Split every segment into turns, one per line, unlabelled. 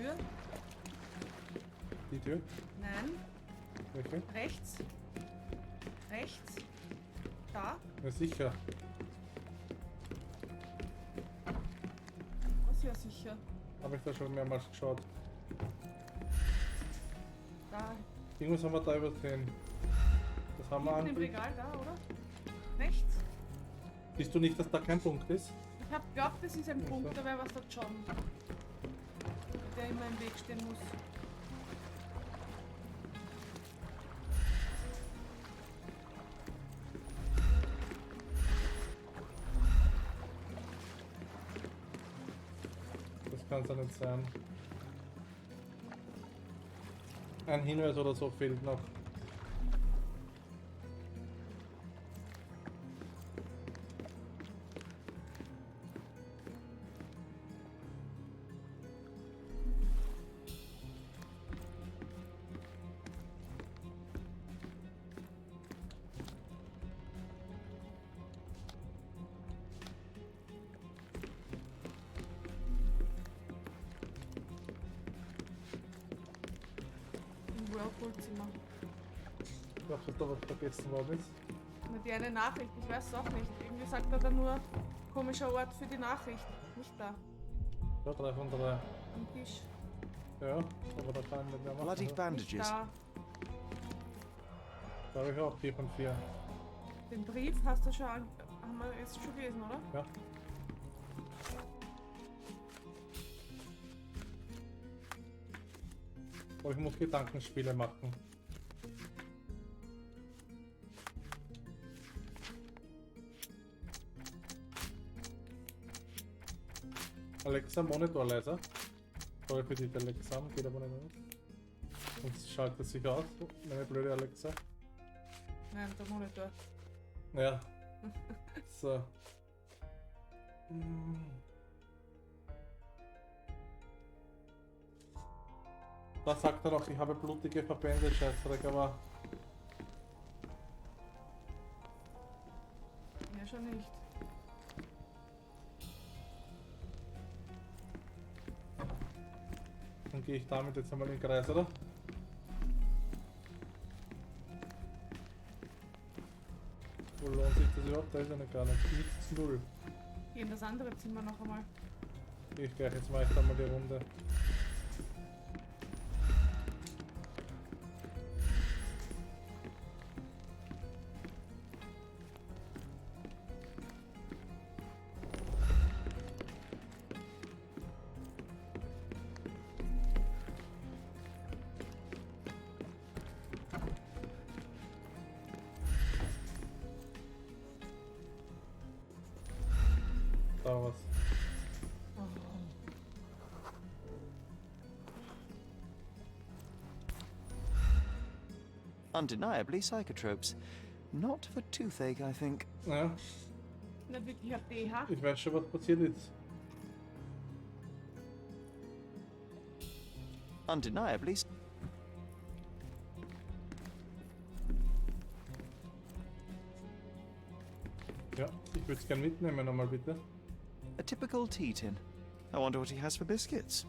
Tür.
Die Tür?
Nein.
Welche?
Rechts. Rechts. Da.
Ja, sicher.
Was ja sicher.
Habe ich da schon mehrmals geschaut.
Da.
Irgendwas haben wir da übersehen. Das haben wir
Hinten im
angelegt.
Regal da, oder? Rechts.
Siehst du nicht, dass da kein Punkt ist?
Ich hab glaubt, das ist ein
Ach so.
Punkt, da wäre was da John. Der immer im Weg stehen muss.
Das kann es ja nicht sein. Ein Hinweis oder so fehlt noch.
Im Whirlpool-Zimmer.
Ich glaube, dass da was vergessen worden ist.
Mit die eine Nachricht, ich weiß es auch nicht. Irgendwie sagt er da nur komischer Ort für die Nachricht. Nicht da.
Ja, 3 von 3.
Am Tisch.
Ja, aber da kann nicht mehr machen.
Bloody
Nicht
bandages.
da.
Da habe ich auch 4 von 4.
Den Brief hast du schon haben wir jetzt schon gelesen, oder?
Ja. Aber ich muss Gedankenspiele machen. Alexa, Monitor leiser. Sorry für die Alexa, geht aber nicht aus. Sonst schaltet sich aus, meine blöde Alexa.
Nein, der Monitor.
Ja. So. Da sagt er noch, ich habe blutige Verbände, Scheißdreck, aber
Ja, schon nicht.
dann gehe ich damit jetzt einmal in den Kreis, oder? Wo lohnt sich das überhaupt? Da ist ja nicht gar nicht. Nichts, null.
Geh in das andere Zimmer noch einmal.
Gehe ich gleich, jetzt mache ich da mal die Runde. Da was.
Undeniably psychotropes. Not for toothache, I think.
Ja,
Na wirklich ein BH.
ich weiß schon, was passiert ist.
Undeniably.
Ja, ich würde es gern mitnehmen, nochmal bitte.
A typical tea tin. I wonder what he has for biscuits.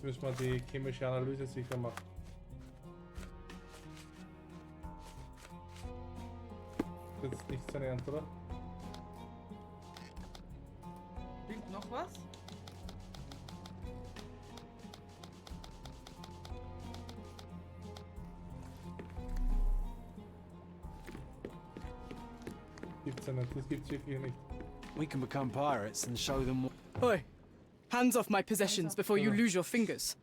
Jetzt müssen wir die chemische Analyse sicher machen. Das ist nicht sein Ernst, oder?
Blinkt noch was?
Gibt's ja nicht, das gibt's wirklich nicht.
We can become pirates and show them what...
Oi! Hands off my possessions before you lose your fingers.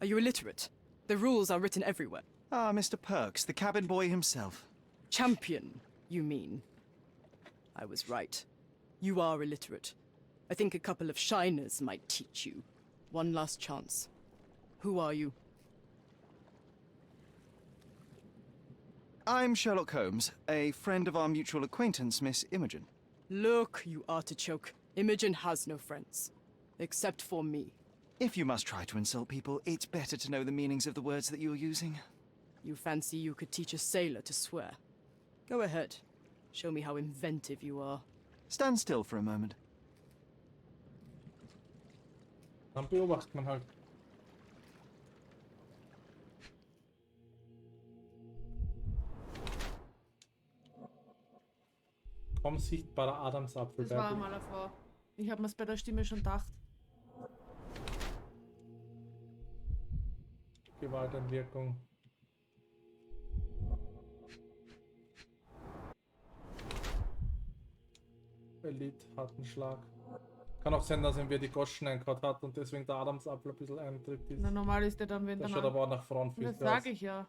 Are you illiterate? The rules are written everywhere.
Ah, Mr. Perks, the cabin boy himself.
Champion, you mean? I was right. You are illiterate. I think a couple of shiners might teach you. One last chance. Who are you?
I'm Sherlock Holmes, a friend of our mutual acquaintance, Miss Imogen.
Look, you artichoke. Imogen has no friends. Except for me.
If you must try to insult people, it's better to know the meanings of the words that you're using.
You fancy you could teach a sailor to swear? Go ahead. Show me how inventive you are.
Stand still for a moment.
Dann beobachtet man halt. Kaum sichtbarer Adamsapfel.
Das war mal eine Frau. Ich habe mir's bei der Stimme schon gedacht.
Gewalteinwirkung. Elite harten Schlag. Kann auch sein, dass er die Goschen eingehauen hat und deswegen der Adamsapfel ein bisschen eindrückt ist.
Na, normal ist der dann, wenn
Das
der
schaut aber auch nach Frauenfisch
Das sage ich ja.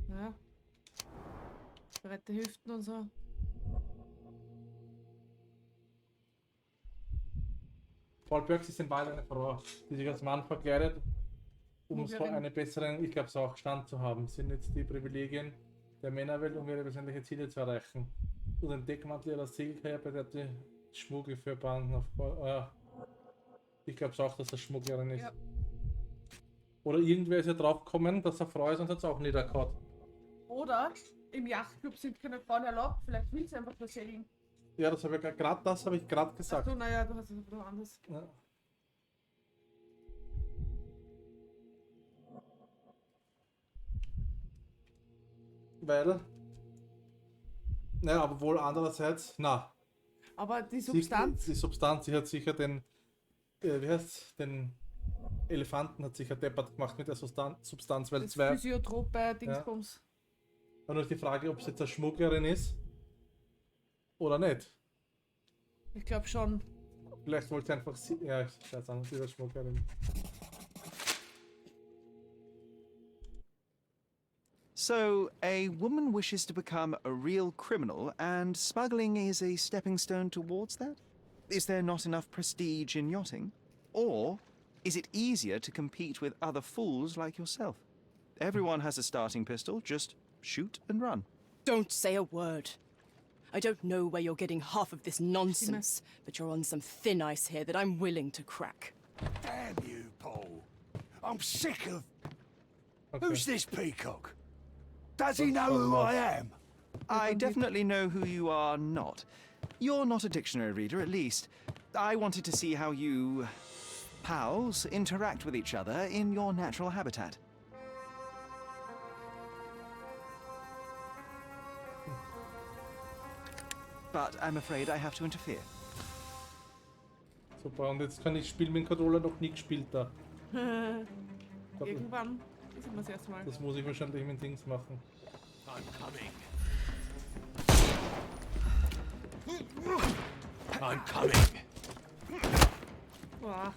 Ja. Breite Hüften und so.
Paul Burks ist in Wahrheit eine Frau, die sich als Mann verkleidet, um so
Schmugglerin.
einen besseren, ich glaube so auch Stand zu haben. Sind jetzt die Privilegien der Männerwelt, um ihre persönlichen Ziele zu erreichen. Und den Deckmantel ihrer Segelkarriere bei der Schmuggel für Banden auf ja. Ich glaube auch, dass das Schmugglerin ist.
Ja.
Oder irgendwer ist ja drauf gekommen, dass er Frau ist und hat es auch niedergehauen.
Oder im Yachtclub sind keine Frauen erlaubt. Vielleicht will sie einfach nur segeln.
Ja, das habe ich gerade
Ach
gesagt.
so, naja, du hast es aber anders.
Ja. Weil. Naja, aber wohl andererseits, na.
Aber die Substanz.
Die Substanz, die hat sicher den. Wie heißt den Elefanten hat sicher deppert gemacht mit der Substanz, weil
Das
zwei.
Physiotrope Dingsbums.
Und nur die Frage, ob es jetzt eine Schmugglerin ist oder nicht.
Ich glaube schon.
Vielleicht wollte sie einfach. Ja, ich schätze an, sie ist eine Schmugglerin.
So, a woman wishes to become a real criminal, and smuggling is a stepping stone towards that? Is there not enough prestige in yachting? Or is it easier to compete with other fools like yourself? Everyone has a starting pistol, just shoot and run.
Don't say a word. I don't know where you're getting half of this nonsense, but you're on some thin ice here that I'm willing to crack.
Damn you, Paul. I'm sick of...
Okay.
Who's this peacock? Does he know who I am?
I definitely know who you are not. You're not a dictionary reader, at least. I wanted to see how you... pals interact with each other in your natural habitat. But I'm afraid I have to interfere.
Super, und jetzt kann ich spielen mit dem Controller noch nie gespielt da.
Irgendwann ist immer das erste Mal.
Das muss ich wahrscheinlich mit Dings machen.
I'm coming.
Boah.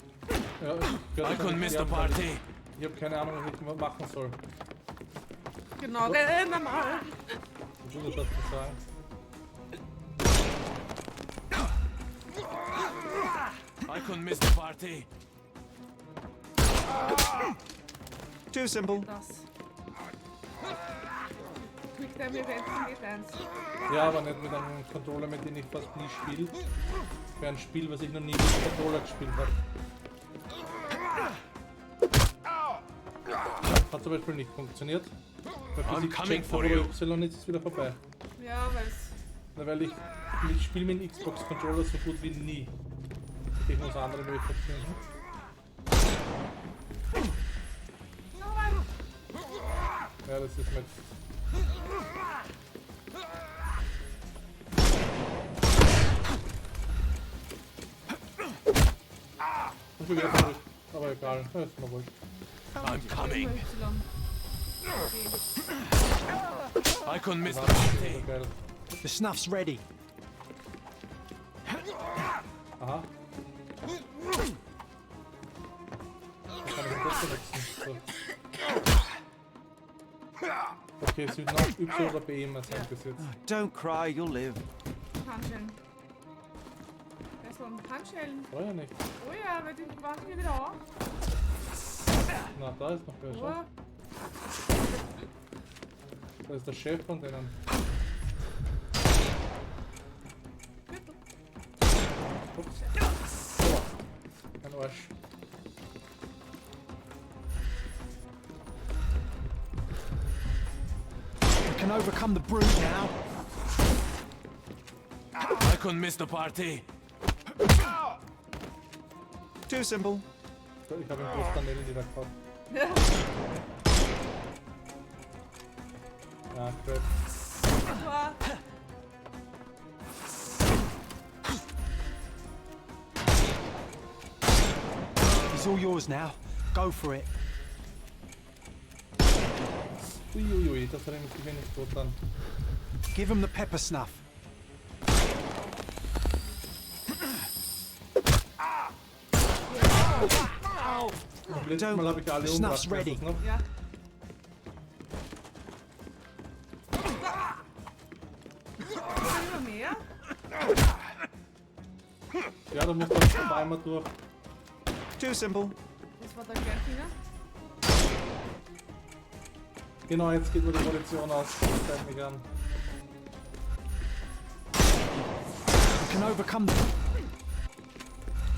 Ja,
I couldn't miss the party.
Ich habe keine Ahnung, was ich machen soll.
Genau, renn mal.
Ich will das zu sagen.
I couldn't miss the party.
Too simple.
Das. Quicktime Event geht eins.
Ja, aber nicht mit einem Controller, mit dem ich fast nie spiele. Für ein Spiel, was ich noch nie mit dem Controller gespielt habe. Hat zum Beispiel nicht funktioniert.
I'm coming for
you.
you.
Y ist es wieder vorbei.
Ja, weil's.
Na, weil ich spiele mit dem Xbox-Controller so gut wie nie. Ich muss andere Möglichkeiten finden. Ja, das ist mit. Ich bin wieder verrückt, aber egal, das ist mir wurscht.
I'm coming.
Y.
I couldn't miss the
Das ist
party.
so geil.
The snuff's ready.
Aha. Dann kann ich das benutzen. So. Okay, es wird noch Y oder B immer sein bis jetzt.
Don't cry, you'll live.
Handschellen. Wer soll Handschellen?
Oh ja nicht.
Oh ja, weil die wachen hier wieder auf.
Na, da ist noch wer schon.
Oh,
Da ist der Chef von denen.
Gürtel.
Ups. Oh, ein Arsch.
can overcome the brute now. I couldn't miss the party.
Too simple.
So, ich habe ihn bloß daneben wieder gehabt.
Ja.
Ja, gut.
Tor.
It's all yours now. Go for it.
Uiuiui, das hat er mich sicher nicht gut an.
Give him the pepper snuff.
Beim letzten Mal habe ich alle
Snuff's
umgebracht.
ready.
weißt du's noch?
Ja. Immer mehr?
Ja, da musst du halt zweimal durch.
Too simple.
Das war der Gärtner.
Genau, jetzt geht mir die Munition aus. Das zeigt mich an.
You can overcome the...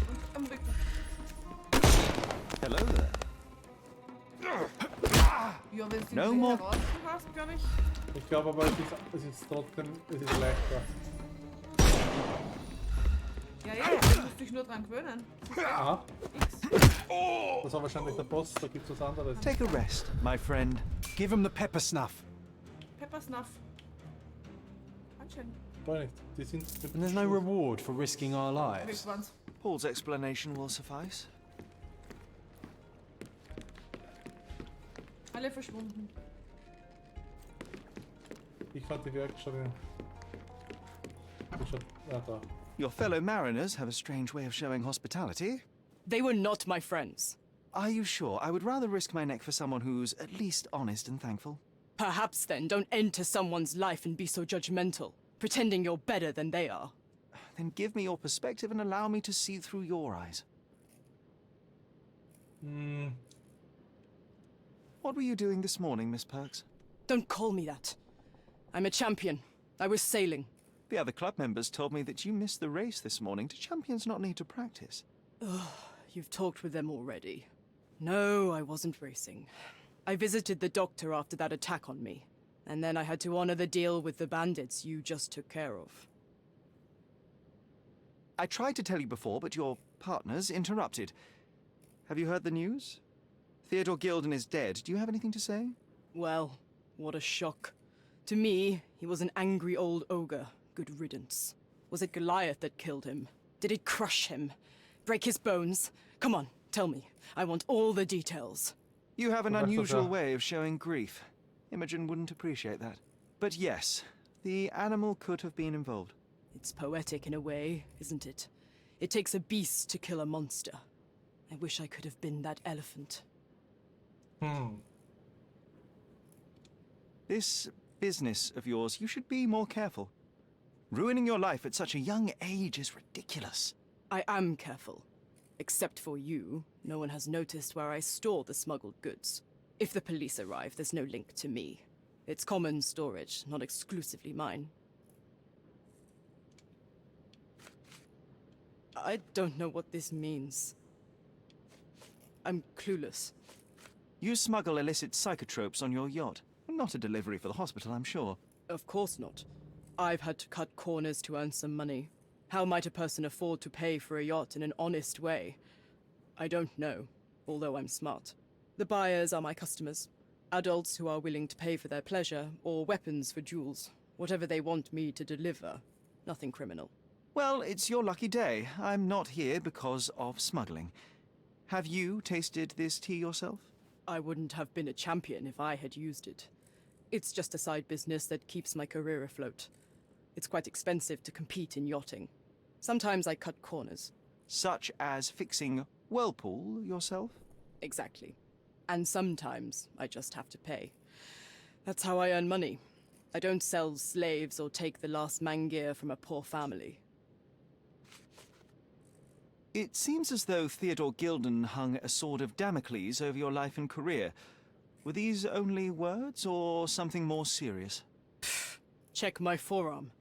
Und am Rücken.
Hello there.
Ja, wenn du
No
den
more.
heraus hast, glaube ich.
Ich glaube aber, es ist trotzdem, es ist leichter.
Ja, du musst dich nur dran gewöhnen.
Aha,
X.
das war wahrscheinlich der Boss, da gibt es was anderes.
Take a rest, my friend.
Give him the pepper snuff.
Pepper Snuff. Anscheinend.
Weiß nicht, die sind...
And there's no reward for risking our
Weg
lives.
waren's.
Paul's explanation will suffice.
Alle verschwunden.
Ich fand die Werkstatt... Ja, da.
Your fellow mariners have a strange way of showing hospitality.
They were not my friends.
Are you sure? I would rather risk my neck for someone who's at least honest and thankful.
Perhaps then don't enter someone's life and be so judgmental, pretending you're better than they are.
Then give me your perspective and allow me to see through your eyes. What were you doing this morning, Miss Perks?
Don't call me that. I'm a champion. I was sailing.
The other club members told me that you missed the race this morning. Do champions not need to practice?
You've talked with them already. No, I wasn't racing. I visited the doctor after that attack on me. And then I had to honor the deal with the bandits you just took care of.
I tried to tell you before, but your partners interrupted. Have you heard the news? Theodore Gilden is dead. Do you have anything to say?
Well, what a shock. To me, he was an angry old ogre. Good riddance. Was it Goliath that killed him? Did it crush him? Break his bones? Come on, tell me. I want all the details.
You have an
Well, that's
unusual
okay.
way of showing grief. Imogen wouldn't appreciate that. But yes, the animal could have been involved.
It's poetic in a way, isn't it? It takes a beast to kill a monster. I wish I could have been that elephant.
This business of yours, you should be more careful. Ruining your life at such a young age is ridiculous.
I am careful. Except for you, no one has noticed where I store the smuggled goods. If the police arrive, there's no link to me. It's common storage, not exclusively mine. I don't know what this means. I'm clueless.
You smuggle illicit psychotropes on your yacht. Not a delivery for the hospital, I'm sure.
Of course not. I've had to cut corners to earn some money. How might a person afford to pay for a yacht in an honest way? I don't know, although I'm smart. The buyers are my customers. Adults who are willing to pay for their pleasure, or weapons for jewels. Whatever they want me to deliver. Nothing criminal.
Well, it's your lucky day. I'm not here because of smuggling. Have you tasted this tea yourself?
I wouldn't have been a champion if I had used it. It's just a side business that keeps my career afloat. It's quite expensive to compete in yachting. Sometimes I cut corners.
Such as fixing whirlpool yourself?
Exactly. And sometimes I just have to pay. That's how I earn money. I don't sell slaves or take the last mangear from a poor family.
It seems as though Theodore Gilden hung a sword of Damocles over your life and career. Were these only words or something more serious?
Check my forearm.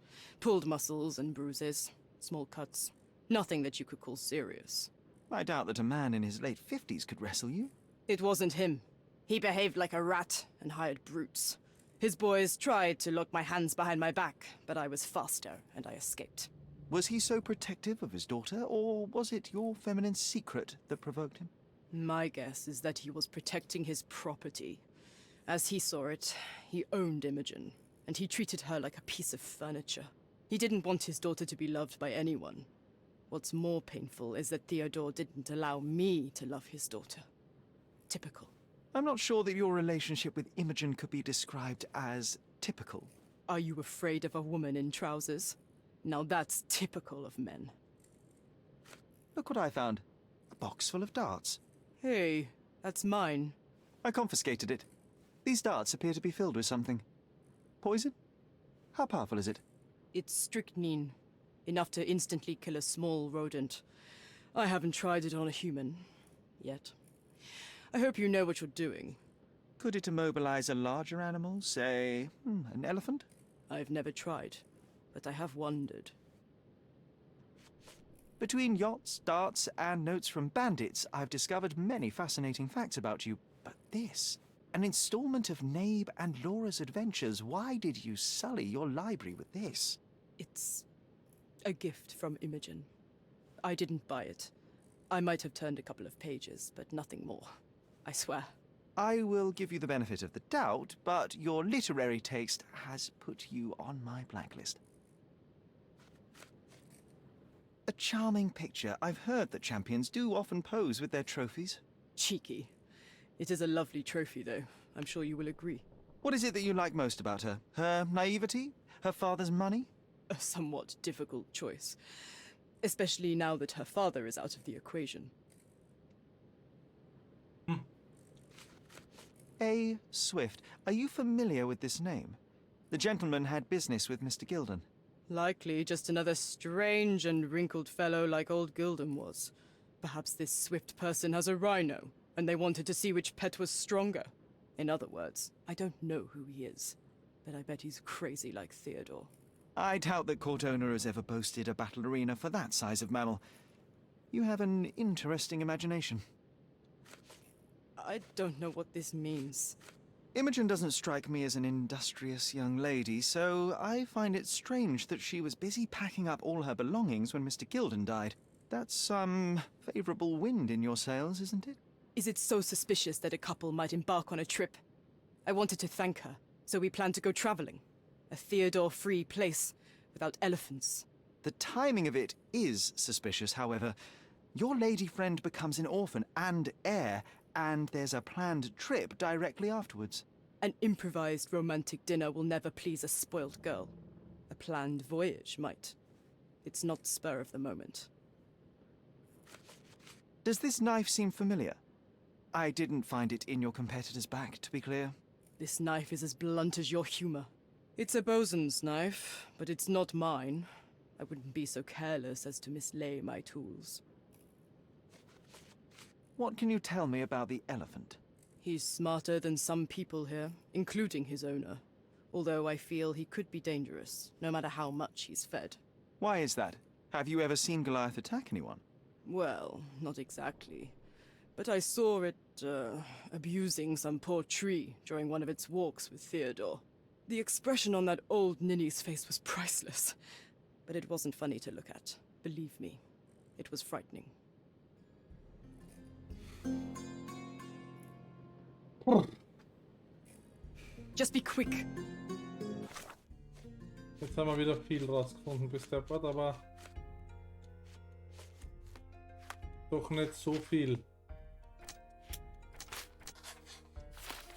Pulled muscles and bruises. Small cuts. Nothing that you could call serious.
I doubt that a man in his late 50s could wrestle you.
It wasn't him. He behaved like a rat and hired brutes. His boys tried to lock my hands behind my back, but I was faster and I escaped.
Was he so protective of his daughter, or was it your feminine secret that provoked him?
My guess is that he was protecting his property. As he saw it, he owned Imogen, and he treated her like a piece of furniture. He didn't want his daughter to be loved by anyone. What's more painful is that Theodore didn't allow me to love his daughter. Typical.
I'm not sure that your relationship with Imogen could be described as typical.
Are you afraid of a woman in trousers? Now that's typical of men.
Look what I found. A box full of darts.
Hey, that's mine.
I confiscated it. These darts appear to be filled with something. Poison? How powerful is it?
It's strychnine. Enough to instantly kill a small rodent. I haven't tried it on a human. Yet. I hope you know what you're doing.
Could it immobilize a larger animal, say, an elephant?
I've never tried, but I have wondered.
Between yachts, darts, and notes from bandits, I've discovered many fascinating facts about you. But this, an installment of Nabe and Laura's adventures. Why did you sully your library with this?
It's a gift from Imogen. I didn't buy it. I might have turned a couple of pages, but nothing more. I swear.
I will give you the benefit of the doubt, but your literary taste has put you on my blacklist. A charming picture. I've heard that champions do often pose with their trophies.
Cheeky. It is a lovely trophy, though. I'm sure you will agree.
What is it that you like most about her? Her naivety? Her father's money?
A somewhat difficult choice. Especially now that her father is out of the equation.
A. Swift. Are you familiar with this name? The gentleman had business with Mr. Gilden.
Likely just another strange and wrinkled fellow like old Gilden was. Perhaps this Swift person has a rhino, and they wanted to see which pet was stronger. In other words, I don't know who he is, but I bet he's crazy like Theodore.
I doubt that court owner has ever boasted a battle arena for that size of mammal. You have an interesting imagination.
I don't know what this means.
Imogen doesn't strike me as an industrious young lady, so I find it strange that she was busy packing up all her belongings when Mr. Gilden died. That's some favorable wind in your sails, isn't it?
Is it so suspicious that a couple might embark on a trip? I wanted to thank her, so we planned to go traveling. A Theodore-free place, without elephants.
The timing of it is suspicious, however. Your lady friend becomes an orphan and heir, and there's a planned trip directly afterwards.
An improvised romantic dinner will never please a spoiled girl. A planned voyage might. It's not spur of the moment.
Does this knife seem familiar? I didn't find it in your competitor's back, to be clear.
This knife is as blunt as your humor. It's a bosun's knife, but it's not mine. I wouldn't be so careless as to mislay my tools.
What can you tell me about the elephant?
He's smarter than some people here, including his owner. Although I feel he could be dangerous, no matter how much he's fed.
Why is that? Have you ever seen Goliath attack anyone?
Well, not exactly. But I saw it, abusing some poor tree during one of its walks with Theodore. The expression on that old ninny's face was priceless. But it wasn't funny to look at. Believe me, it was frightening. Just be quick.
Jetzt haben wir wieder viel rausgefunden bis deppert, aber doch nicht so viel.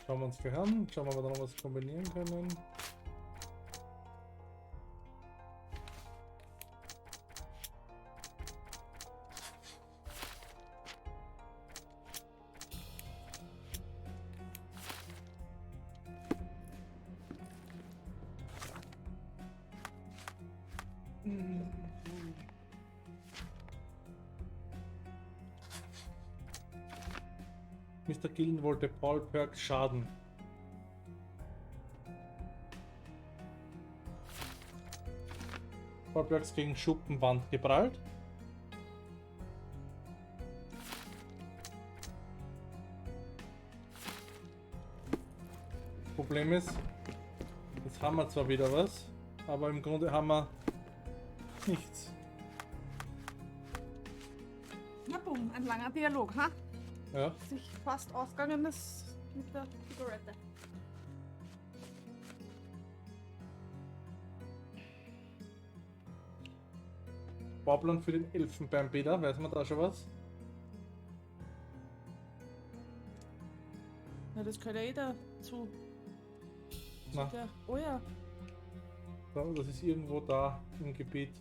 Schauen wir uns gleich an, schauen wir, ob wir da noch was kombinieren können. Mr. Gilden wollte Paul Perks schaden. Paul Perks gegen Schuppenwand geprallt. Problem ist, Jetzt haben wir zwar wieder was, aber im Grunde haben wir nichts.
Na bumm, ein langer Dialog, ha?
Ja.
Sich fast ausgegangen ist mit der Zigarette.
Bauplan für den Elfenbeinbieder, weiß man da schon was?
Na, das gehört ja eh dazu.
Na,
Der, oh ja,
das ist irgendwo da im Gebiet.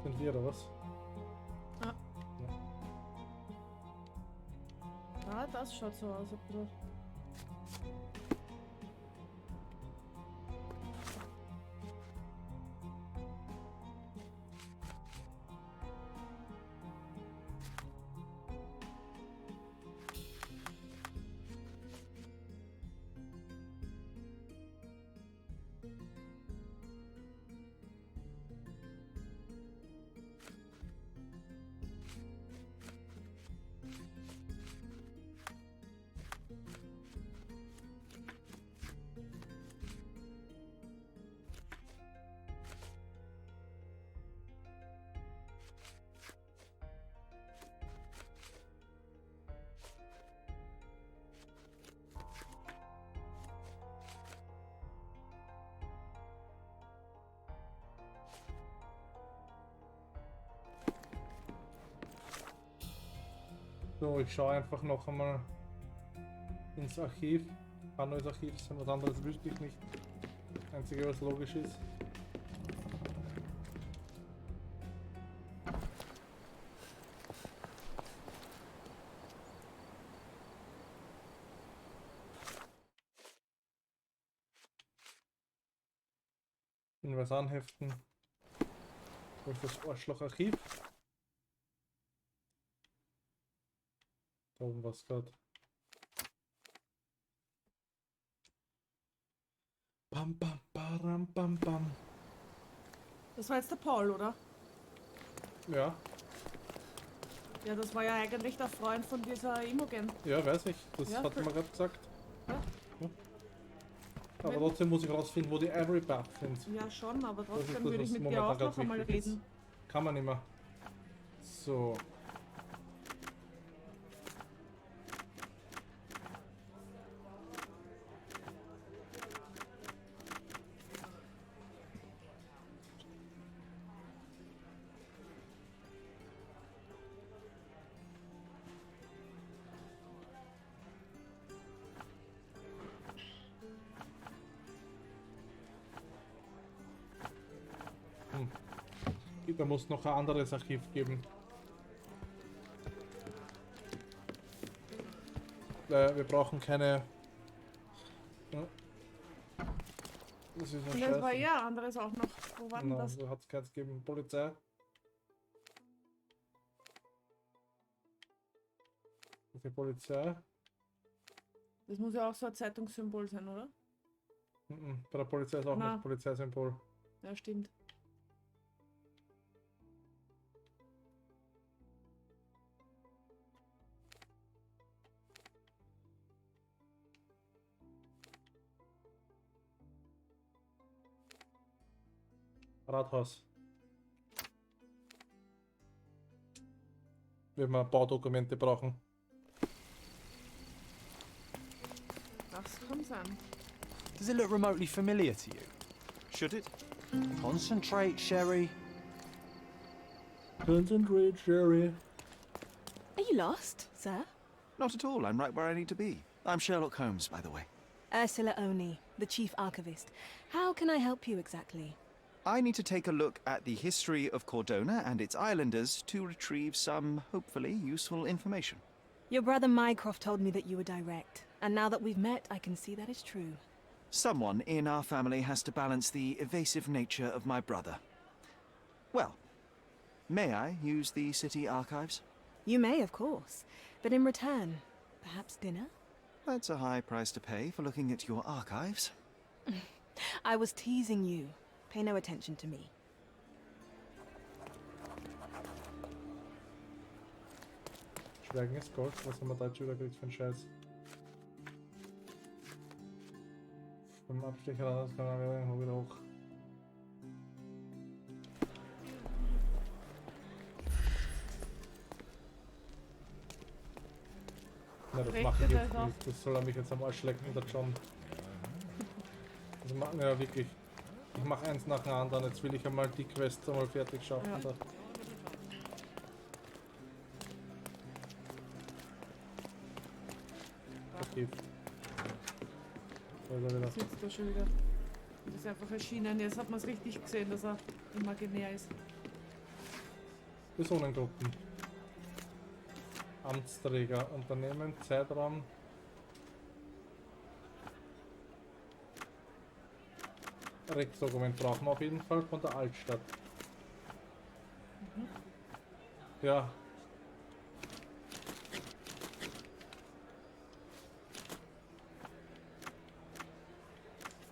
Sind wir oder was?
ah, das schaut so aus. Ein bisschen.
So, ich schaue einfach noch einmal ins Archiv. Kann nur das Archiv sein, was anderes wüsste ich nicht. Das Einzige, was logisch ist. Was anheften. Wo ist das Arschloch-Archiv? Da oben was gerade. Bam bam baram bam bam.
Das war jetzt der Paul, oder?
Ja,
Ja, das war ja eigentlich der Freund von dieser Imogen.
ja, weiß ich. Das
Ja,
hat man gerade gesagt.
Ja.
Ja. Aber trotzdem muss ich rausfinden, wo die Ivory Bath sind.
Ja, schon, aber
ist
trotzdem
das,
würde ich
was
mit dir
momentan
auch noch
grad
einmal
wichtig ist.
reden.
Kann man nicht mehr. So. Da muss noch ein anderes Archiv geben. Wir brauchen keine... Ja. Das ist
Und
ein
das war
Scheiße.
ja anderes auch noch. Wo war denn
Na,
das?
da hat es keins gegeben. Polizei. Das ist die Polizei.
Das muss ja auch so ein Zeitungssymbol sein, oder?
Bei der Polizei ist auch
Na.
nicht Polizeisymbol.
Ja, stimmt.
Rathaus. Wenn wir Baudokumente brauchen.
Das kann sein.
Does it look remotely familiar to you?
Should it?
Concentrate, Sherry.
Concentrate, Sherry.
Are you lost, sir?
Not at all. I'm right where I need to be. I'm Sherlock Holmes, by the way.
Ursula Oni, the chief archivist. How can I help you exactly?
I need to take a look at the history of Cordona and its islanders to retrieve some, hopefully, useful information.
Your brother Mycroft told me that you were direct, and now that we've met, I can see that is true.
Someone in our family has to balance the evasive nature of my brother. Well, may I use the city archives?
You may, of course, but in return, perhaps dinner?
That's a high price to pay for looking at your archives.
I was teasing you. Pay no attention to me.
Schweigen ist Gold. Was haben wir da jetzt wieder gekriegt für einen Scheiß? Beim Abstecher das kann man irgendwo wieder hoch. Na, das mache ich jetzt nicht. Das soll er mich jetzt am Arsch lecken, der John. Das machen wir ja wirklich. Ich mache eins nach dem anderen. Jetzt will ich einmal die Quest einmal fertig schaffen.
Ja.
Da. Okay. Da ist er wieder.
Sitzt da schon wieder. Das ist einfach erschienen. Jetzt hat man es richtig gesehen, dass er imaginär ist.
Personengruppen. Amtsträger, Unternehmen, Zeitraum. Rechtsdokument brauchen wir auf jeden Fall von der Altstadt. Ja.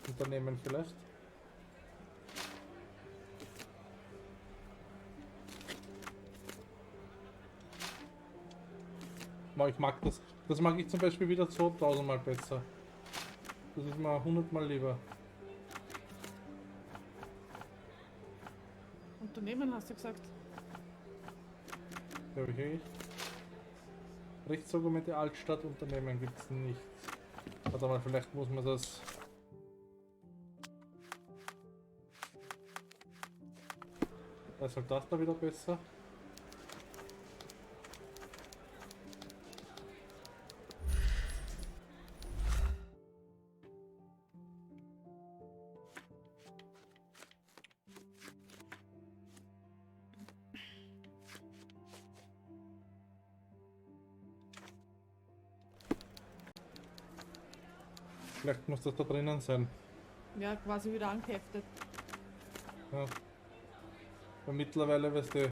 Unternehmen vielleicht. Ich mag das. Das mag ich zum Beispiel wieder so 1000-mal besser. Das ist mir 100-mal lieber.
Unternehmen hast du gesagt?
Glaube ich eigentlich. Rechtsdokumente Altstadt, Unternehmen gibt es nichts. Warte mal, vielleicht muss man das. Ist halt das da wieder besser? Vielleicht muss das da drinnen sein.
Ja, quasi wieder angeheftet.
Ja. Weil mittlerweile, weißt du,